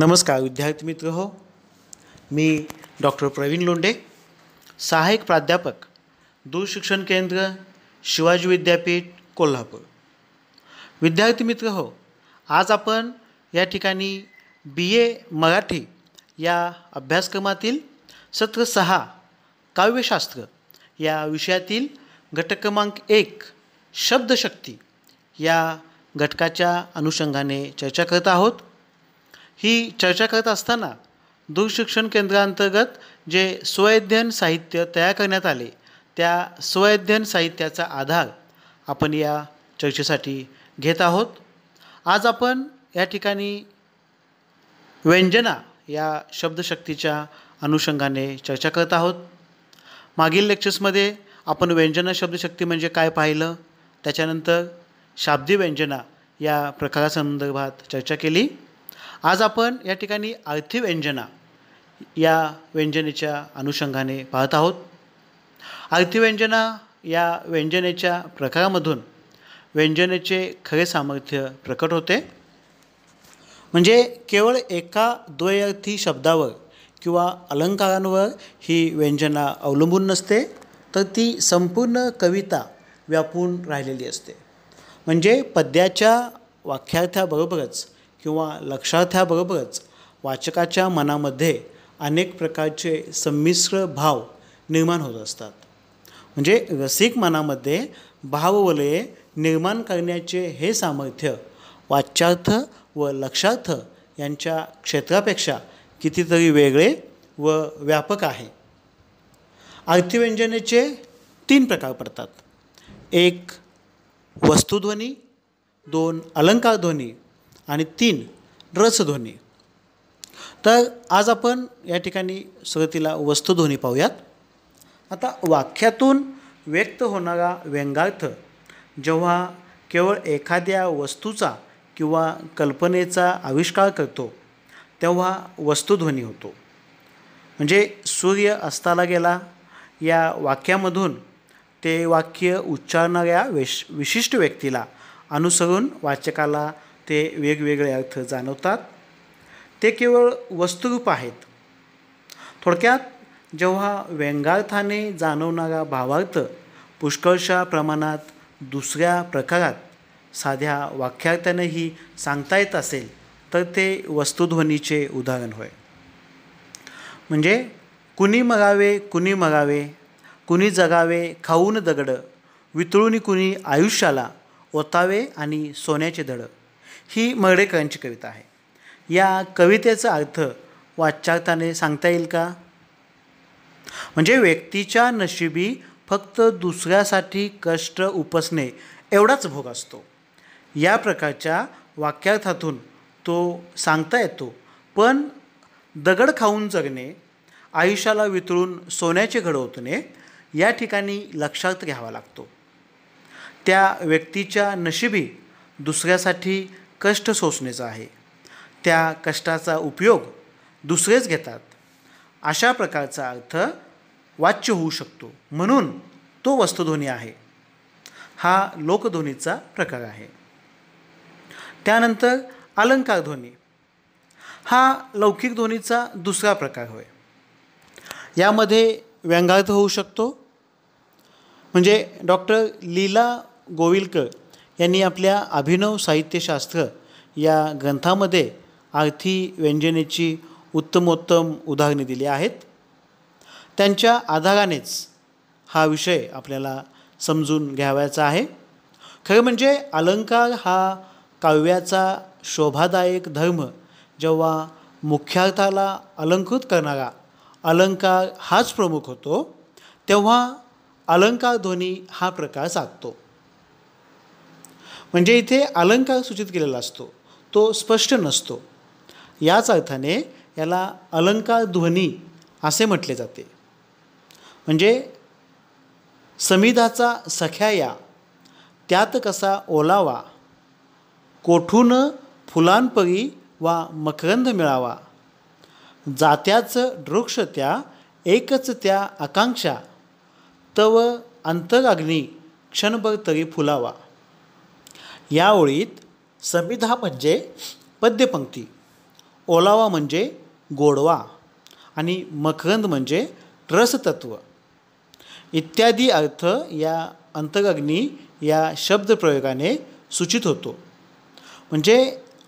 नमस्कार विद्यार्थी मित्र हो, मी डॉक्टर प्रवीण लोंढे, सहाय्यक प्राध्यापक, दूरशिक्षण केंद्र, शिवाजी विद्यापीठ, कोल्हापूर. विद्यार्थी मित्र हो, आज आपण या ठिकाणी BA मराठी या अभ्यासक्रमातील सत्र 6 काव्यशास्त्र या विषयातील घटक क्रमांक 1 शब्दशक्ती या घटकाच्या अनुषंगाने चर्चा करत आहोत. ही चर्चा करत असताना दूरशिक्षण केंद्रांतर्गत जे स्वअध्ययन साहित्य तयार करण्यात आले त्या स्वअध्ययन साहित्याचा आधार आपण या चर्चेसाठी घेत आहोत. आज आपण या ठिकाणी व्यंजना या शब्दशक्तीच्या अनुषंगाने चर्चा करत आहोत. मागील लेक्चर्समध्ये आपण व्यंजना शब्दशक्ती म्हणजे काय पाहिलं, त्याच्यानंतर शाब्दिक व्यंजना या प्रकारासंदर्भात चर्चा केली. आज आपण या ठिकाणी अर्थी व्यंजना या व्यंजनेच्या अनुषंगाने पाहत आहोत. अर्थी व्यंजना या व्यंजनेच्या प्रकारामधून व्यंजनेचे खरे सामर्थ्य प्रकट होते. म्हणजे केवळ एका द्वयर्थी शब्दावर किंवा अलंकारांवर ही व्यंजना अवलंबून नसते, तर ती संपूर्ण कविता व्यापून राहिलेली असते. म्हणजे पद्याच्या वाक्यार्थाबरोबरच किंवा लक्षार्थाबरोबरच वाचकाच्या मनामध्ये अनेक प्रकारचे संमिश्र भाव निर्माण होत असतात. म्हणजे रसिक मनामध्ये भाववलये निर्माण करण्याचे हे सामर्थ्य वाच्यार्थ व लक्षार्थ यांच्या क्षेत्रापेक्षा कितीतरी वेगळे व व्यापक आहे. अर्थीव्यंजनेचे 3 प्रकार पडतात. 1 वस्तुध्वनी, 2 अलंकारध्वनी आणि 3 रसध्वनी. तर आज आपण या ठिकाणी सुरुवातीला वस्तुध्वनी पाहूयात. आता वाक्यातून व्यक्त होणारा व्यंगार्थ जेव्हा केवळ एखाद्या वस्तूचा किंवा कल्पनेचा आविष्कार करतो तेव्हा वस्तुध्वनी होतो. म्हणजे सूर्य अस्ताला गेला या वाक्यामधून ते वाक्य उच्चारणाऱ्या विशिष्ट व्यक्तीला अनुसरून वाचकाला ते वेगवेगळे अर्थ जाणवतात. ते केवळ वस्तुरूप आहेत. थोडक्यात जेव्हा व्यंगार्थाने जाणवणारा भावार्थ पुष्कळशा प्रमाणात दुसऱ्या प्रकारात साध्या वाक्यार्थानेही सांगता येत असेल तर ते वस्तुध्वनीचे उदाहरण होय. म्हणजे कुणी मरावे कुणी मरावे, कुणी जगावे खाऊन दगड, वितळून कुणी आयुष्याला ओतावे आणि सोन्याचे धड, ही मर्ढेकरांची कविता आहे. या कवितेचा अर्थ वाच्यार्थाने सांगता येईल का? म्हणजे व्यक्तीच्या नशिबी फक्त दुसऱ्यासाठी कष्ट उपसणे एवढाच भोग असतो. या प्रकारच्या वाक्यार्थातून तो सांगता येतो. पण दगड खाऊन जगणे, आयुष्याला वितळून सोन्याचे घड ओतणे या ठिकाणी लक्षात घ्यावा लागतो. त्या व्यक्तीच्या नशिबी दुसऱ्यासाठी कष्ट सोसण्याचा आहे. त्या कष्टाचा उपयोग दुसरेच घेतात. अशा प्रकारचा अर्थ वाच्य होऊ शकतो. म्हणून तो वस्तुध्वनी आहे. हा लोकध्वनीचा प्रकार आहे. त्यानंतर अलंकारध्वनी हा लौकिक ध्वनीचा दुसरा प्रकार होय. यामध्ये व्यंगार्थ होऊ शकतो. म्हणजे डॉक्टर लीला गोविलकर यांनी आपल्या अभिनव साहित्यशास्त्र या ग्रंथामध्ये अर्थी व्यंजनेची उत्तमोत्तम उदाहरणे दिली आहेत. त्यांच्या आधारानेच हा विषय आपल्याला समजून घ्यावयाचा आहे. खरं म्हणजे अलंकार हा काव्याचा शोभादायक धर्म जेव्हा मुख्यार्थाला अलंकृत करणारा अलंकार हाच प्रमुख होतो तेव्हा अलंकारध्वनी हा प्रकार साधतो. म्हणजे इथे अलंकार सूचित केलेला असतो, तो स्पष्ट नसतो. याच अर्थाने याला अलंकारध्वनी असे म्हटले जाते. म्हणजे समिधाचा सख्या या, त्यात कसा ओलावा, कोठून फुलांपरी वा मकरंद मिळावा, जात्याचं वृक्ष त्या एकच त्या आकांक्षा, तव अंतराग्नी क्षणभर तरी फुलावा. या ओळीत समिधा म्हणजे पद्यपंक्ती, ओलावा म्हणजे गोडवा आणि मकरंद म्हणजे रसतत्व इत्यादी अर्थ या अंतराग्नी या शब्दप्रयोगाने सूचित होतो. म्हणजे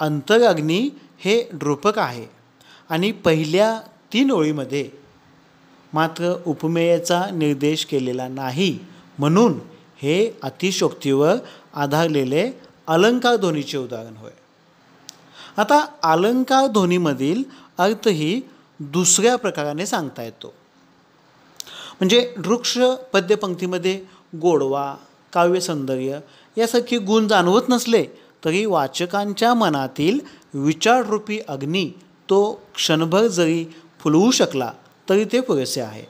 अंतराग्नी हे रूपक आहे आणि पहिल्या 3 ओळीमध्ये मात्र उपमेयाचा निर्देश केलेला नाही, म्हणून हे अतिशयोक्तीवर आधारलेले अलंकार ध्वनीचे उदाहरण होय. आता अलंकार ध्वनीमधील अर्थही दुसऱ्या प्रकाराने सांगता येतो. म्हणजे वृक्ष पद्यपंक्तीमध्ये गोडवा, काव्यसौंदर्य यासारखे गुण जाणवत नसले तरी वाचकांच्या मनातील विचाररूपी अग्नी तो क्षणभर जरी फुलवू शकला तरी ते पुरेसे आहे.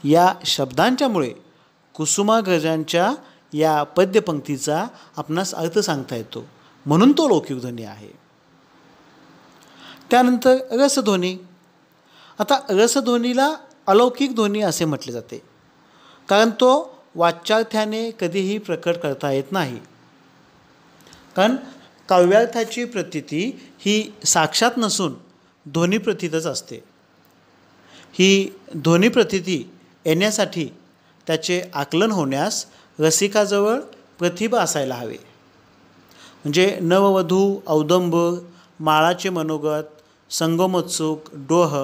या शब्दांच्यामुळे कुसुमाग्रजांच्या या पद्यपंक्तीचा आपणास अर्थ सांगता येतो, म्हणून तो लौकिक ध्वनी आहे. त्यानंतर रसध्वनी. आता रसध्वनीला अलौकिक ध्वनी असे म्हटले जाते, कारण तो वाच्यार्थाने कधीही प्रकट करता येत नाही. कारण काव्यार्थाची प्रतीती ही साक्षात नसून ध्वनिप्रतीतच असते. ही ध्वनिप्रतीती येण्यासाठी त्याचे आकलन होण्यास रसिकाजवळ प्रतिभा असायला हवे. म्हणजे नववधू, औदंबर, माळाचे मनोगत, संगमोत्सुक, डोह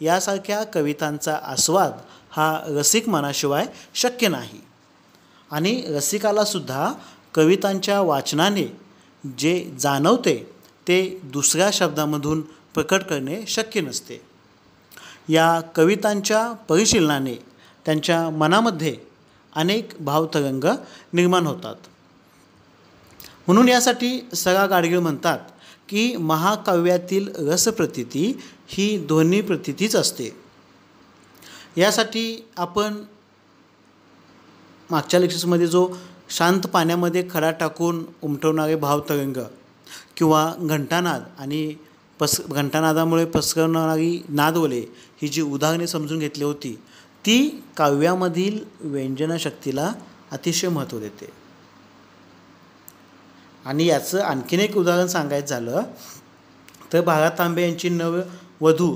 यासारख्या कवितांचा आस्वाद हा रसिक मनाशिवाय शक्य नाही. आणि रसिकालासुद्धा कवितांच्या वाचनाने जे जाणवते ते दुसऱ्या शब्दामधून प्रकट करणे शक्य नसते. या कवितांच्या परिशीलनाने त्यांच्या मनामध्ये अनेक भावतरंग निर्माण होतात. म्हणून यासाठी सगळा गाडगीळ म्हणतात की महाकाव्यातील रसप्रतीती ही ध्वनिप्रतीतीच असते. यासाठी आपण मागच्या लेक्चर्समध्ये जो शांत पाण्यामध्ये खडा टाकून उमटवणारे भावतरंग किंवा घंटानाद आणि घंटानादामुळे पसरवणारी नादवले ही जी उदाहरणे समजून घेतली होती, ती काव्यामधील व्यंजनशक्तीला अतिशय महत्त्व देते. आणि याचं आणखीन एक उदाहरण सांगायचं झालं तर बाळा तांबे यांची नववधू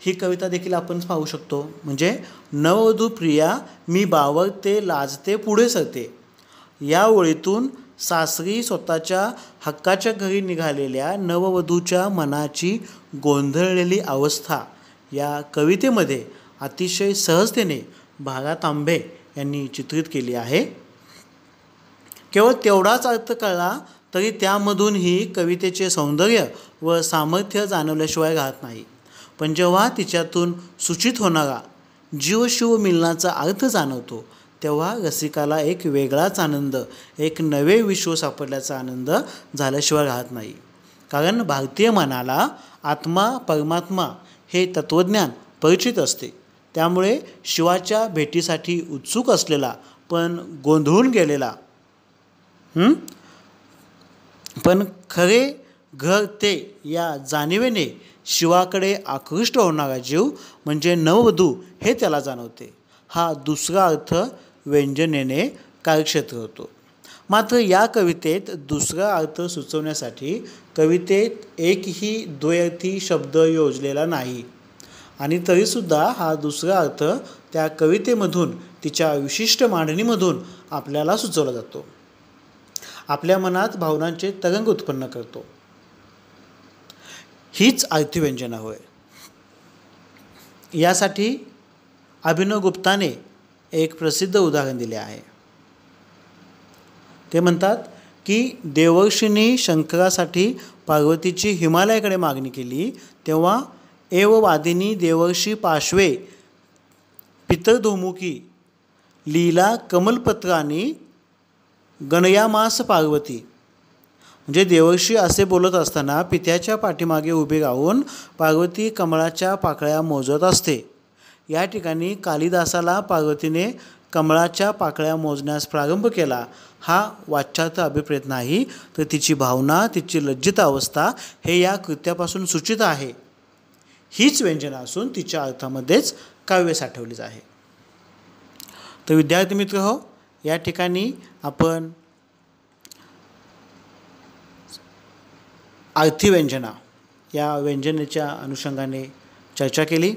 ही कविता देखील आपण पाहू शकतो. म्हणजे नववधू प्रिया मी बावरते लाजते पुढे सरते या ओळीतून सासरी स्वतःच्या हक्काच्या घरी निघालेल्या नववधूच्या मनाची गोंधळलेली अवस्था या कवितेमध्ये अतिशय सहजतेने बाळा तांबे यांनी चित्रित केली आहे. केवळ तेवढाच अर्थ कळला तरी त्यामधूनही कवितेचे सौंदर्य व सामर्थ्य जाणवल्याशिवाय राहत नाही. पण जेव्हा तिच्यातून सूचित होणारा जीवशिव मिलनाचा अर्थ जाणवतो तेव्हा रसिकाला एक वेगळाच आनंद, एक नवे विश्व सापडल्याचा आनंद झाल्याशिवाय राहत नाही. कारण भारतीय मनाला आत्मा परमात्मा हे तत्त्वज्ञान परिचित असते. त्यामुळे शिवाच्या भेटीसाठी उत्सुक असलेला पण गोंधळून गेलेला पण खरे घर ते या जाणिवेने शिवाकडे आकृष्ट होणारा जीव म्हणजे नववधू हे त्याला जाणवते. हा दुसरा अर्थ व्यंजनेने कार्यक्षेत्र होतो. मात्र या कवितेत दुसरा अर्थ सुचवण्यासाठी कवितेत एकही द्वयर्थी शब्द योजलेला नाही आणि तरीसुद्धा हा दुसरा अर्थ त्या कवितेमधून तिच्या विशिष्ट मांडणीमधून आपल्याला सुचवला जातो. आपल्या मनात भावनांचे तरंग उत्पन्न करतो. हीच अर्थव्यंजना होय. यासाठी अभिनव गुप्ताने एक प्रसिद्ध उदाहरण दिले आहे. ते म्हणतात की देवर्षींनी शंकरासाठी पार्वतीची हिमालयाकडे मागणी केली तेव्हा एववादिनी देवर्षी पार्श्वे पितरधोमुखी लीला कमलपत्रांनी गणयामास पार्वती. म्हणजे देवर्षी असे बोलत असताना पित्याच्या पाठीमागे उभे राहून पार्वती कमळाच्या पाकळ्या मोजत असते. या ठिकाणी कालिदासाला पार्वतीने कमळाच्या पाकळ्या मोजण्यास प्रारंभ केला हा वाच्यार्थ अभिप्रेत नाही, तर तिची भावना, तिची लज्जित अवस्था हे या कृत्यापासून सूचित आहे. हीच व्यंजना असून तिच्या अर्थामध्येच काव्य साठवलीच आहे. तर विद्यार्थी मित्र हो, या ठिकाणी आपण अर्थव्यंजना या व्यंजनेच्या अनुषंगाने चर्चा केली.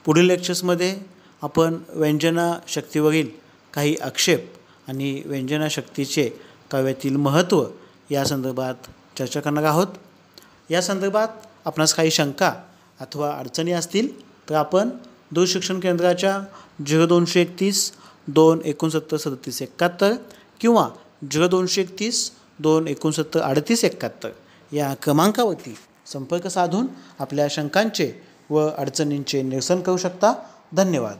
पुढील लेक्चर्समध्ये आपण व्यंजनाशक्तीवरील काही आक्षेप आणि व्यंजनाशक्तीचे काव्यातील महत्त्व या संदर्भात चर्चा करणार आहोत. या संदर्भात आपणास काही शंका अथवा अडचणी असतील तर आपण दूरशिक्षण केंद्राच्या 0231 269 37 71 किंवा 0231 269 38 71 या क्रमांकावरती संपर्क साधून आपल्या शंकांचे व अडचणींचे निरसन करू शकता. धन्यवाद.